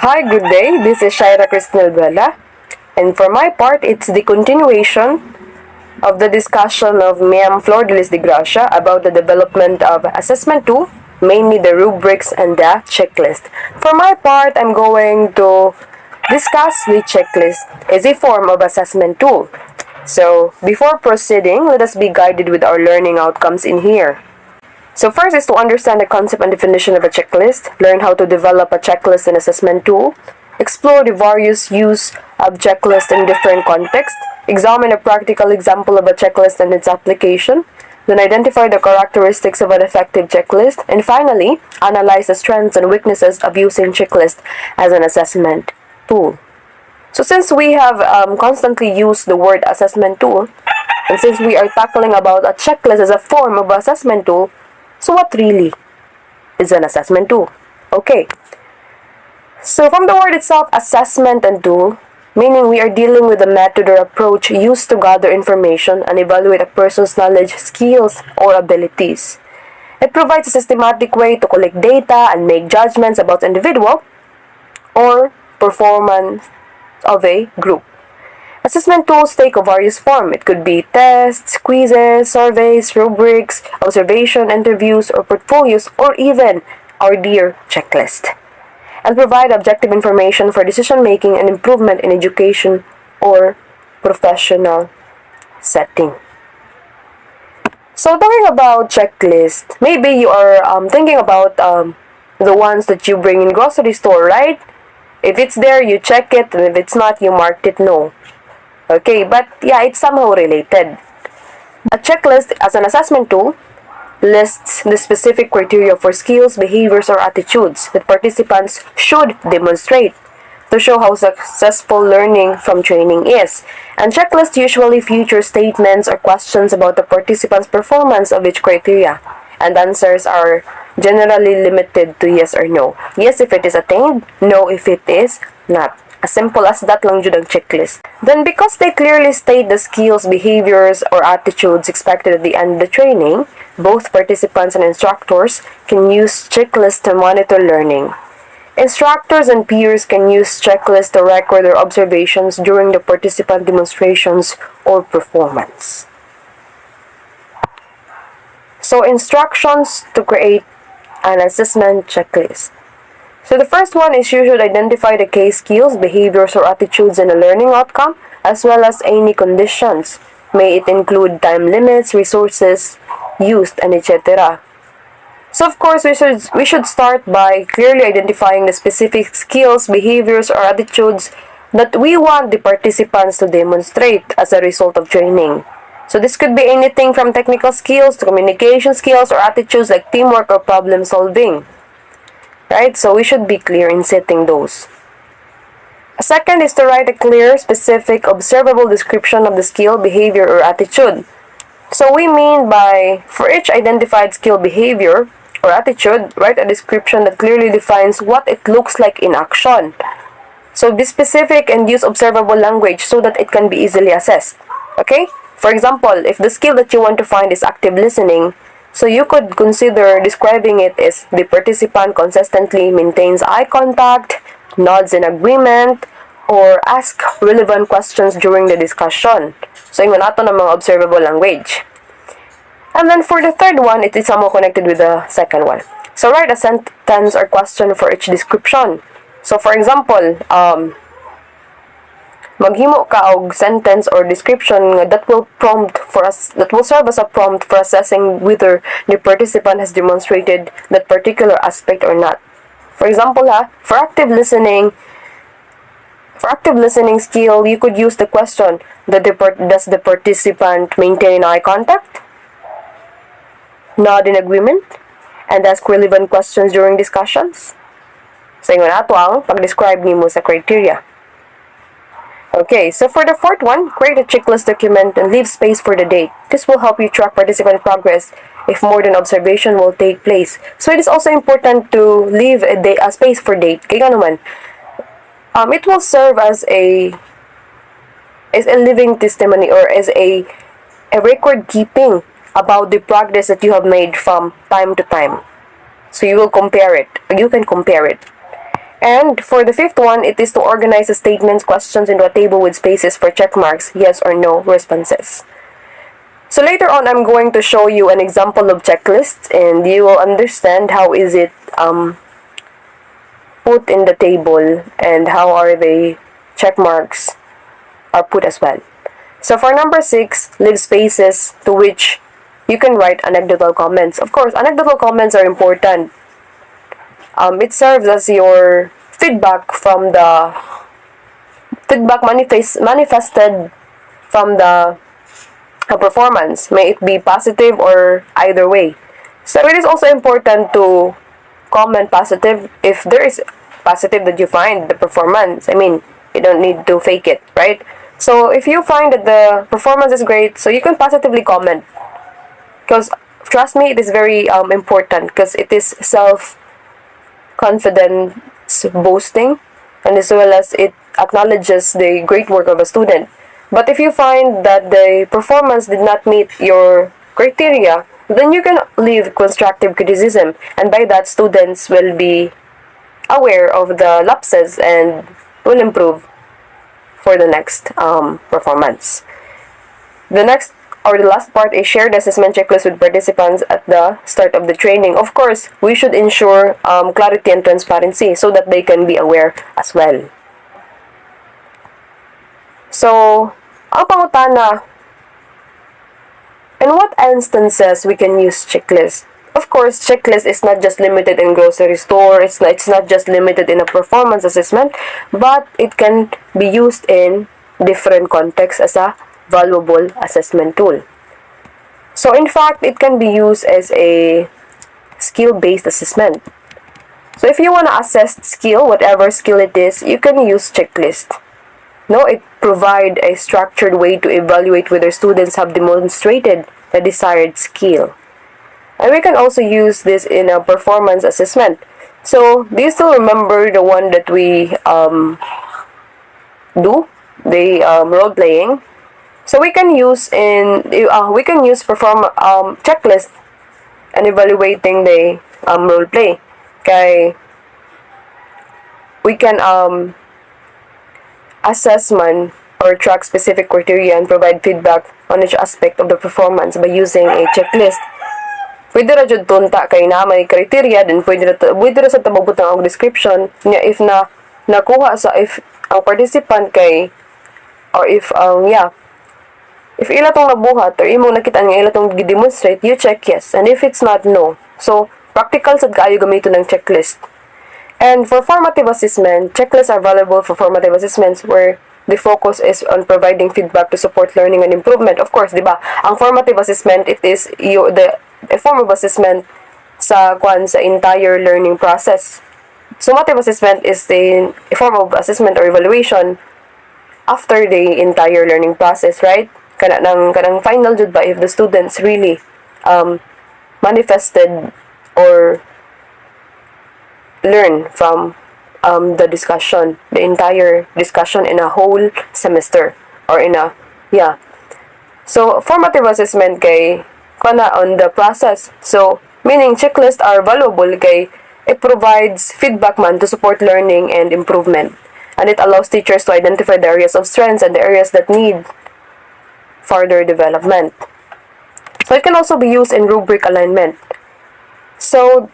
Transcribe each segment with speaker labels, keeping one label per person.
Speaker 1: Hi, good day. This is Shaira Cristinel Vela. And for my part, it's the continuation of the discussion of Miam Flor de Lis de Gracia about the development of Assessment 2, mainly the rubrics and the checklist. For my part, I'm going to discuss the checklist as a form of assessment tool. So, before proceeding, let us be guided with our learning outcomes in here. So first is to understand the concept and definition of a checklist, learn how to develop a checklist and assessment tool, explore the various use of checklist in different contexts, examine a practical example of a checklist and its application, then identify the characteristics of an effective checklist, and finally, analyze the strengths and weaknesses of using checklist as an assessment tool. So since we have constantly used the word assessment tool, and since we are tackling about a checklist as a form of assessment tool, so what really is an assessment tool? Okay. So from the word itself, assessment and tool, meaning we are dealing with a method or approach used to gather information and evaluate a person's knowledge, skills, or abilities. It provides a systematic way to collect data and make judgments about individual or performance of a group. Assessment tools take a various form. It could be tests, quizzes, surveys, rubrics, observation, interviews, or portfolios, or even our dear checklist. And provide objective information for decision making and improvement in education or professional setting. So talking about checklist, maybe you are thinking about the ones that you bring in grocery store, right? If it's there, you check it, and if it's not, you marked it no. Okay, but yeah, it's somehow related. A checklist as an assessment tool lists the specific criteria for skills, behaviors, or attitudes that participants should demonstrate to show how successful learning from training is. And checklists usually feature statements or questions about the participant's performance of each criteria, and answers are generally limited to yes or no. Yes if it is attained, no if it is not. As simple as that lang jud ang checklist. Then because they clearly state the skills, behaviors, or attitudes expected at the end of the training, both participants and instructors can use checklists to monitor learning. Instructors and peers can use checklists to record their observations during the participant demonstrations or performance. So instructions to create an assessment checklist. So the first one is you should identify the case skills, behaviors, or attitudes in a learning outcome, as well as any conditions. May it include time limits, resources used, and etc. So of course, we should start by clearly identifying the specific skills, behaviors, or attitudes that we want the participants to demonstrate as a result of training. So this could be anything from technical skills to communication skills or attitudes like teamwork or problem solving. Right? So we should be clear in setting those. A second is to write a clear, specific, observable description of the skill, behavior, or attitude. So we mean by, for each identified skill, behavior, or attitude, write a description that clearly defines what it looks like in action. So be specific and use observable language so that it can be easily assessed. Okay? For example, if the skill that you want to find is active listening, so you could consider describing it as the participant consistently maintains eye contact, nods in agreement, or ask relevant questions during the discussion. So ingon ato ng mga observable language. And then for the third one, it is somehow connected with the second one. So write a sentence or question for each description. So for example, maghimo ka og sentence or description that will serve as a prompt for assessing whether the participant has demonstrated that particular aspect or not. For example, for active listening skill, you could use the question, does the participant maintain eye contact, nod in agreement, and ask relevant questions during discussions? So ingon ato ang pag-describe nimo sa criteria. Okay, so for the fourth one, create a checklist document and leave space for the date. This will help you track participant progress if more than observation will take place. So it is also important to leave a space for date. Kaya naman, it will serve as a living testimony or as a record keeping about the progress that you have made from time to time. So you will compare it. You can compare it. And for the fifth one, it is to organize the statements, questions into a table with spaces for check marks, yes or no responses. So later on, I'm going to show you an example of checklists, and you will understand how is it put in the table and how are the check marks are put as well. So for number 6, leave spaces to which you can write anecdotal comments. Of course, anecdotal comments are important. It serves as your feedback from the manifested from the performance. May it be positive or either way. So it is also important to comment positive if there is positive that you find the performance. I mean, you don't need to fake it, right? So if you find that the performance is great, so you can positively comment. Because trust me, it is very important because it is self-confidence boosting, and as well as it acknowledges the great work of a student. But if you find that the performance did not meet your criteria, then you can leave constructive criticism, and by that students will be aware of the lapses and will improve for the next performance. The next or the last part is shared assessment checklist with participants at the start of the training. Of course, we should ensure clarity and transparency so that they can be aware as well. So, ang pangutana, in what instances we can use checklist? Of course, checklist is not just limited in grocery store, it's not just limited in a performance assessment, but it can be used in different contexts as a valuable assessment tool. So in fact, it can be used as a skill-based assessment. So if you want to assess skill, whatever skill it is, you can use checklist. No, it provide a structured way to evaluate whether students have demonstrated the desired skill. And we can also use this in a performance assessment. So, do you still remember the one that we do? The role playing. So we can use checklist and evaluating the role play. Okay, we can assessment or track specific criteria and provide feedback on each aspect of the performance by using a checklist. Pwede ra jud tunta kay na may criteria, then pwede ra sa tababutang og description niya if na nakuha sa if ang participant kay or if ila tong nabuhat or imong nakita nga ila tong gi-demonstrate, you check yes, and if it's not, no. So practical sad kaayo gamiton ng checklist. And for formative assessment, checklists are valuable for formative assessments where the focus is on providing feedback to support learning and improvement. Of course, di ba? Ang formative assessment, it is a form of assessment sa entire learning process. Summative assessment is a form of assessment or evaluation after the entire learning process, right? Kanang final jud ba if the students really manifested or learn from the discussion, the entire discussion in a whole semester or So formative assessment kay on the process. So meaning checklists are valuable kay it provides feedback man to support learning and improvement, and it allows teachers to identify the areas of strengths and the areas that need further development. So it can also be used in rubric alignment. So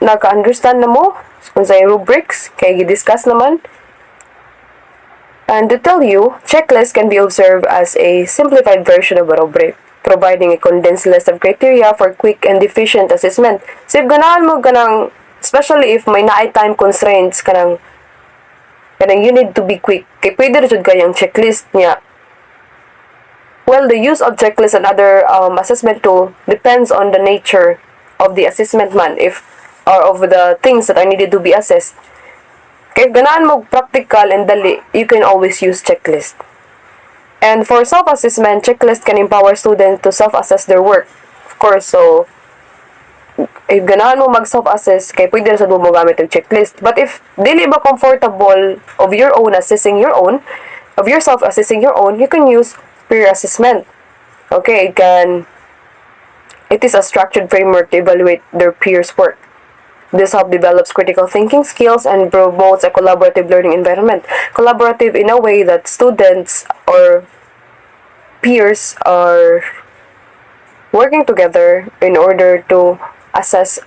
Speaker 1: naka-understand na mo kung sa rubrics kay gi-discuss naman. And to tell you, checklist can be observed as a simplified version of a rubric, providing a condensed list of criteria for quick and efficient assessment. So if ganahan mo kanang, especially if may naay time constraints kanang you need to be quick, kay pwede rin kayang checklist niya. Well, the use of checklist and other assessment tool depends on the nature of the assessment man, or of the things that are needed to be assessed. Kaya ganahan mo practical and dali, you can always use checklist. And for self-assessment, checklist can empower students to self-assess their work. Of course, so if ganahan mo mag-self-assess, kaya pwede rin sa mo gamit ng checklist. But if dili ba comfortable of your own assessing your own, of yourself assessing your own, you can use peer assessment. Okay, it is a structured framework to evaluate their peers' work. This help develops critical thinking skills and promotes a collaborative learning environment. Collaborative in a way that students or peers are working together in order to assess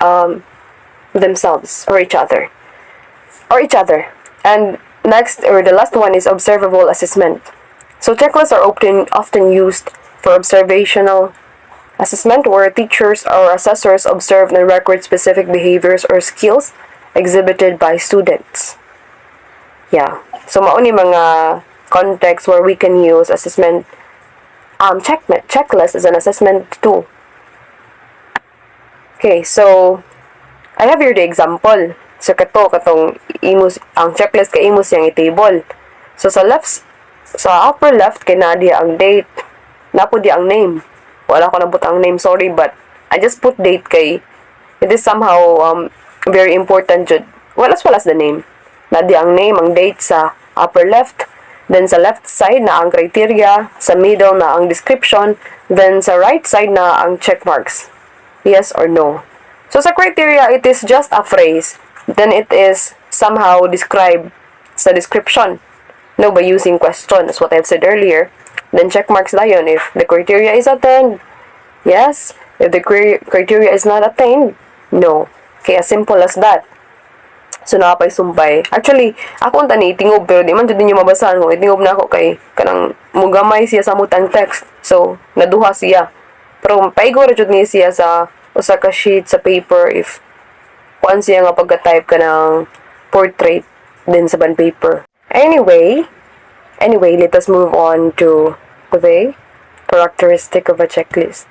Speaker 1: themselves or each other. And next, or the last one, is observable assessment. So checklists are often used for observational assessment, where teachers or assessors observe and record specific behaviors or skills exhibited by students. Yeah. So mauni mga context where we can use assessment checklist as an assessment tool. Okay, so I have here the example. So katong ang checklist kay imo siyang i-table. So sa upper left kay na diya ang date, napo diya ang name. Wala ko nabut ang name, sorry, but I just put date kay it is somehow very important jud. Well, as well as the name. Na diya ang name, ang date sa upper left. Then sa left side na ang criteria, sa middle na ang description, then sa right side na ang check marks. Yes or no. So sa criteria, it is just a phrase. Then it is somehow described sa description. No, by using question, as what I've said earlier. Then check marks na yun if the criteria is attained. Yes. If the criteria is not attained, no. Kaya simple as that. So nakapay sumpay. Actually, ako unta ni itingob pero di man jud ninyo mabasahan ko. Itingob na ako kay kanang mugamay siya sa mutang text. So naduha siya. Pero paigo ra jud ni siya sa usa ka sheet sa paper if kuan siya nga pagka-type ka ng portrait din sa bond paper. Anyway, let us move on to the characteristic of a checklist.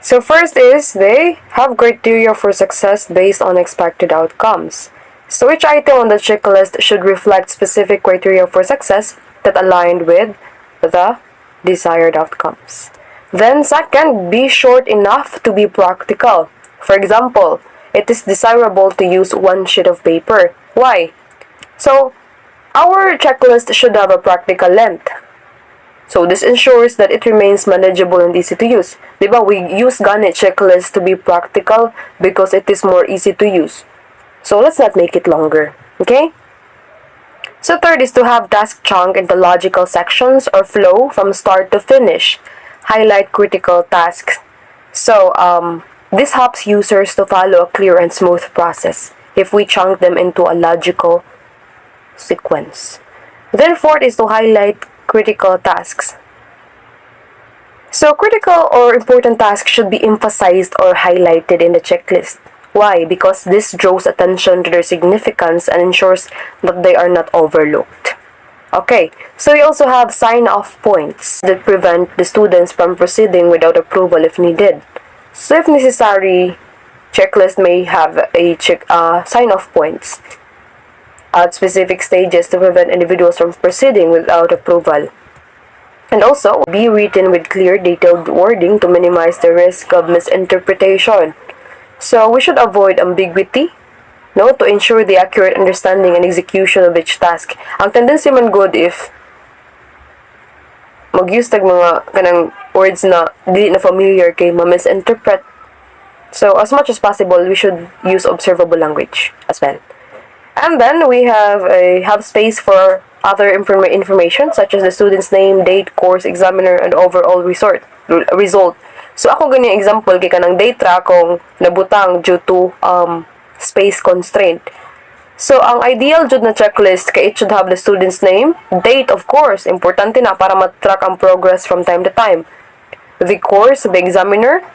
Speaker 1: So first is they have criteria for success based on expected outcomes. So each item on the checklist should reflect specific criteria for success that aligned with the desired outcomes. Then second, be short enough to be practical. For example, it is desirable to use one sheet of paper. Why? So our checklist should have a practical length. So this ensures that it remains manageable and easy to use. Diba, we use Gantt checklist to be practical because it is more easy to use. So let's not make it longer. Okay? So third is to have task chunk into logical sections or flow from start to finish. Highlight critical tasks. So this helps users to follow a clear and smooth process if we chunk them into a logical sequence. Then fourth is to highlight critical tasks. So critical or important tasks should be emphasized or highlighted in the checklist. Why? Because this draws attention to their significance and ensures that they are not overlooked. Okay, so we also have sign-off points that prevent the students from proceeding without approval if needed. So if necessary, checklist may have a sign-off points at specific stages to prevent individuals from proceeding without approval. And also, be written with clear, detailed wording to minimize the risk of misinterpretation. So, we should avoid ambiguity, no, to ensure the accurate understanding and execution of each task. Ang tendency man good if mag-use tag mga kanang words na di na familiar kay ma-misinterpret. So, as much as possible, we should use observable language as well. And then we have space for other information such as the student's name, date, course, examiner, and overall result. So ako gani example kay kanang date ra akong nabutang due to space constraint. So ang ideal jud na checklist kay it should have the student's name, date of course, importante na para ma-track ang progress from time to time. The course, the examiner,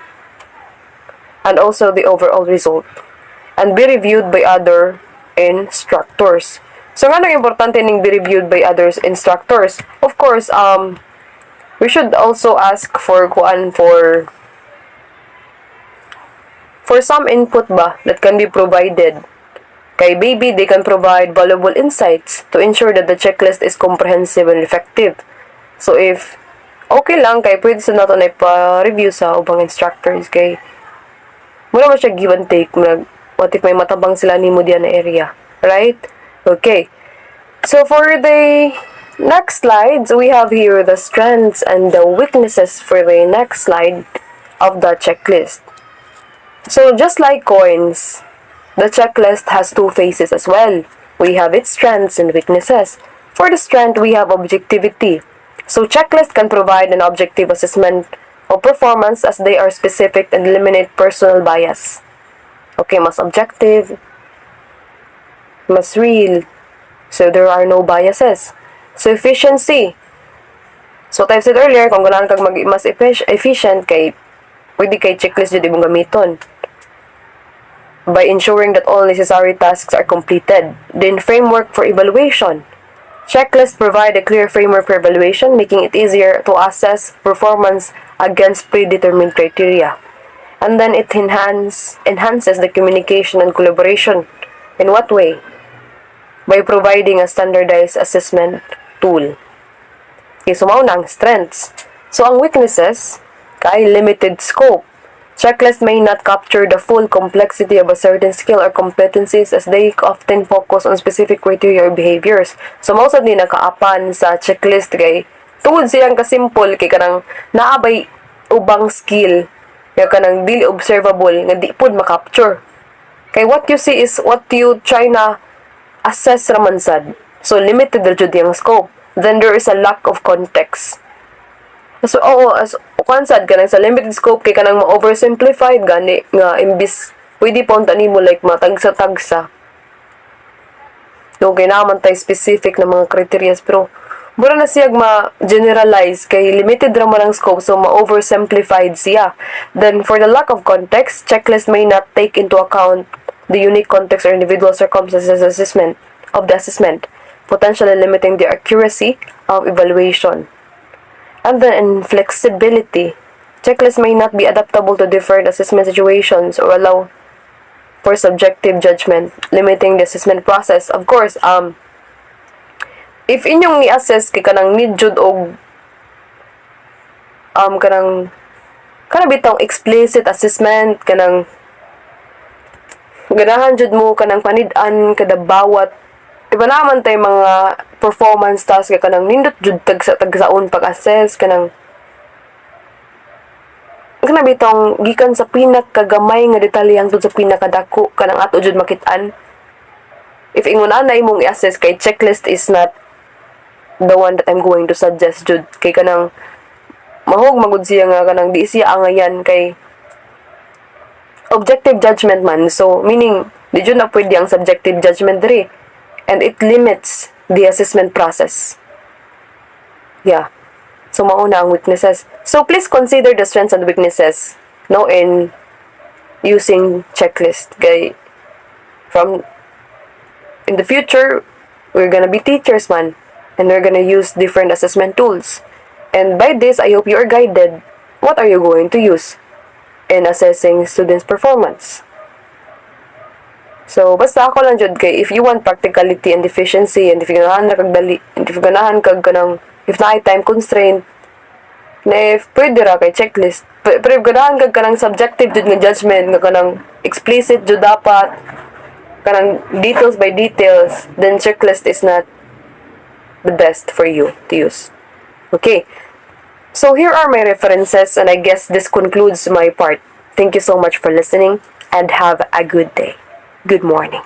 Speaker 1: and also the overall result. And be reviewed by other instructors. So nga nang importante ning be reviewed by others instructors. Of course, we should also ask for some input ba that can be provided. Kay maybe they can provide valuable insights to ensure that the checklist is comprehensive and effective. So if okay lang kay pwede sa nato na ipa-review sa ubang instructors kay muna mo siya give and take. What if may matabang sila nimo diyan na area, right? Okay. So for the next slides, we have here the strengths and the weaknesses for the next slide of the checklist. So just like coins, The checklist has two phases as well. We have its strengths and weaknesses. For the strength, we have objectivity. So checklist can provide an objective assessment of performance as they are specific and eliminate personal bias. Okay, mas objective, mas real. So there are no biases. So efficiency. So type said earlier, kung ganahan kag mas efficient kay pwede kay checklist jud imong gamiton by ensuring that all necessary tasks are completed. Then framework for evaluation. Checklists provide a clear framework for evaluation, making it easier to assess performance against predetermined criteria. And then it enhances the communication and collaboration. In what way? By providing a standardized assessment tool. Okay, so mauna ang strengths. So ang weaknesses, kay limited scope. Checklist may not capture the full complexity of a certain skill or competencies as they often focus on specific criteria or behaviors. So, most of di nakaapan sa checklist kay tungod siyang kasimple kay kanang naabay ubang skill nga kanang dili observable nga di pud makapture. Kay what you see is what you try na assess raman sad. So, limited ra jud yung scope. Then there is a lack of context. So, as kansad ka sa limited scope kay kanang ma-oversimplified gani nga imbis pwede pa unta nimo like matagsa-tagsa. No, kay naman tayo specific na mga criteria pero mura na siya ma-generalize kay limited ra man ang scope so ma-oversimplified siya. Then for the lack of context, checklist may not take into account the unique context or individual circumstances of the assessment, potentially limiting the accuracy of evaluation. And then flexibility. Checklists may not be adaptable to different assessment situations or allow for subjective judgment, limiting the assessment process. Of course, if inyong i-assess kay kanang need jud og kanang bitong explicit assessment kanang ganahan jud mo kanang panid-an kada bawat iba naman tay mga performance task kanang nindot jud tagsaon pag-assess kanang bitong gikan sa pinakagamay nga detalye hangtod sa pinakadako kanang ato jud makit-an. If ingon na imong i-assess kay checklist is not the one that I'm going to suggest jud kay kanang mahog magud siya nga kanang di siya angayan kay objective judgment man. So meaning di jud na pwede ang subjective judgment diri. And it limits the assessment process. Yeah. So, mauna ang weaknesses. So, please consider the strengths and weaknesses, no, in using checklist. Kay, in the future, we're gonna be teachers, man. And we're gonna use different assessment tools. And by this, I hope you are guided. What are you going to use in assessing students' performance? So, basta ako lang jud kay if you want practicality and efficiency and if ganahan kanang if na time constraint na if pwede ra kay checklist pero if ganahan kag kanang subjective jud nga judgment nga kanang explicit jud dapat kanang details by details then checklist is not the best for you to use. Okay. So, here are my references and I guess this concludes my part. Thank you so much for listening and have a good day. Good morning.